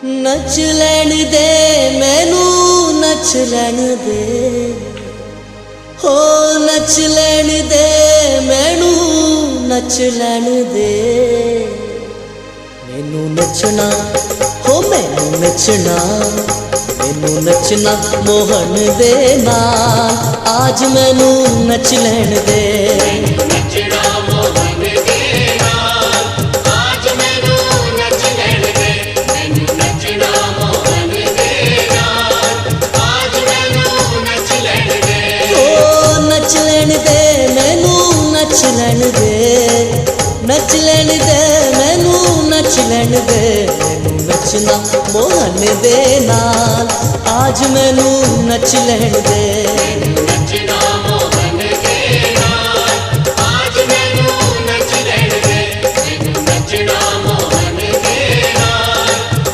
नच लैन दे मैनू नच लैन दे हो नच लैन दे मैनू नच लैन दे मैनू नचना हो मैनू नचना मैनू नचना मोहन दे नाल आज मैनू नच लैन दे नच लैन दे नच लैन दे मैनू नच लैन दे मैनू नचना मोहन दे नाल आज मैनू नच लैन दे।